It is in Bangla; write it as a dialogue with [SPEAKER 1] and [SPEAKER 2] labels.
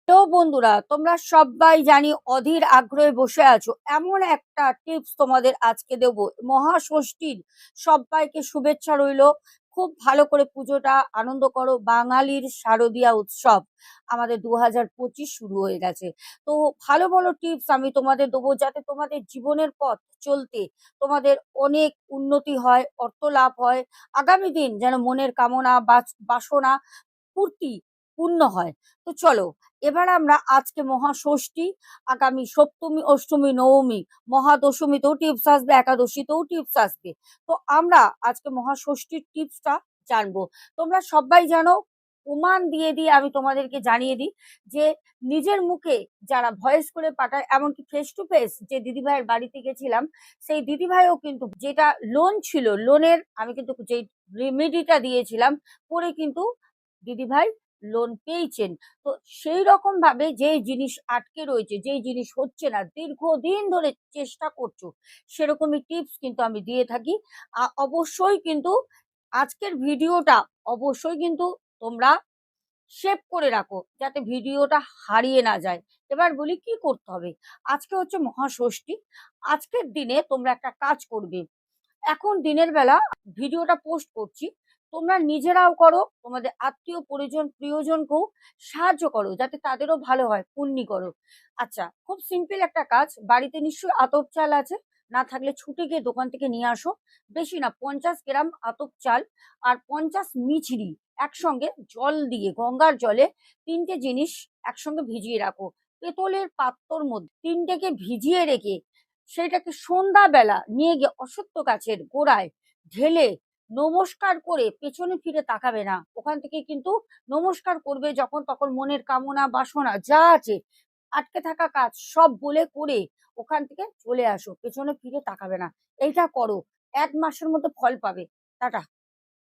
[SPEAKER 1] তো বন্ধুরা, তোমরা সবাই জানি অধীর আগ্রহে বসে আছো। এমন একটা টিপস তোমাদের আজকে দেব। মহাষষ্ঠীর সবাইকে শুভেচ্ছা রইলো। খুব ভালো করে পুজোটা আনন্দ করো। বাঙালির শারদীয়া উৎসব আমাদের 2025 শুরু হয়ে গেছে। তো ভালো ভালো টিপস আমি তোমাদের দেবো, যাতে তোমাদের জীবনের পথ চলতে তোমাদের অনেক উন্নতি হয়, অর্থ লাভ হয়। আগামী দিন যেন মনের কামনা বাসনা পূর্তি পূর্ণ হয়। তো চলো, এবার আমরা আজকে মহাষষ্ঠী, আগামী সপ্তমী, অষ্টমী, নবমী, মহাদশমীতেও টিপস আসবে, একাদশীতেও টিপস আসবে। তো আমরা আজকে মহাষষ্ঠীর টিপসটা জানবো। তোমরা সবাই জানো, প্রমাণ দিয়ে দিয়ে আমি তোমাদেরকে জানিয়ে দিই যে নিজের মুখে যারা ভয়েস করে পাঠায়, এমনকি ফেস টু ফেস যে দিদিভাইয়ের বাড়িতে গেছিলাম, সেই দিদিভাইও কিন্তু যেটা লোন ছিল, লোনের আমি কিন্তু যে রেমেডিটা দিয়েছিলাম পরে কিন্তু দিদিভাই লোন পেয়েছেন। তো সেই রকম ভাবে যে জিনিস আটকে রয়েছে, যেই জিনিস হচ্ছে না, দীর্ঘদিন ধরে চেষ্টা করছো, সেরকমই টিপস কিন্তু আমি দিয়ে থাকি। অবশ্যই কিন্তু আজকের ভিডিওটা অবশ্যই কিন্তু তোমরা সেভ করে রাখো, যাতে ভিডিওটা হারিয়ে না যায়। এবার বলি কি করতে হবে। আজকে হচ্ছে মহাষষ্ঠী। আজকের দিনে তোমরা একটা কাজ করবে। এখন দিনের বেলা ভিডিওটা পোস্ট করছি, তোমরা নিজেরাও করো, তোমাদের আত্মীয় পরিজন প্রিয়জনকেও সাহায্য করো, যাতে তাদেরও ভালো হয়, পুণ্যি করো। আচ্ছা, খুব সিম্পল একটা কাজ। বাড়িতে নিশ্চয়ই আতপ চাল আছে, না থাকলে ছুটে গিয়ে দোকান থেকে নিয়ে আসো। বেশি না, 50 গ্রাম আতপ চাল আর 50 মিছরি একসঙ্গে জল দিয়ে, গঙ্গার জলে তিনটে জিনিস একসঙ্গে ভিজিয়ে রাখো। পেতলের পাত্রর মধ্যে তিনটেকে ভিজিয়ে রেখে সেটাকে সন্ধ্যাবেলা নিয়ে গিয়ে অশ্বত্থ গাছের গোড়ায় ঢেলে নমস্কার করে, পেছনে ফিরে তাকাবে না, ওখান থেকে কিন্তু নমস্কার করবে, যখন তখন মনের কামনা বাসনা যা আছে, আটকে থাকা কাজ সব বলে করে ওখান থেকে চলে আসো, পেছনে ফিরে তাকাবে না। এইটা করো, 1 মাসের মধ্যে ফল পাবে। টাটা।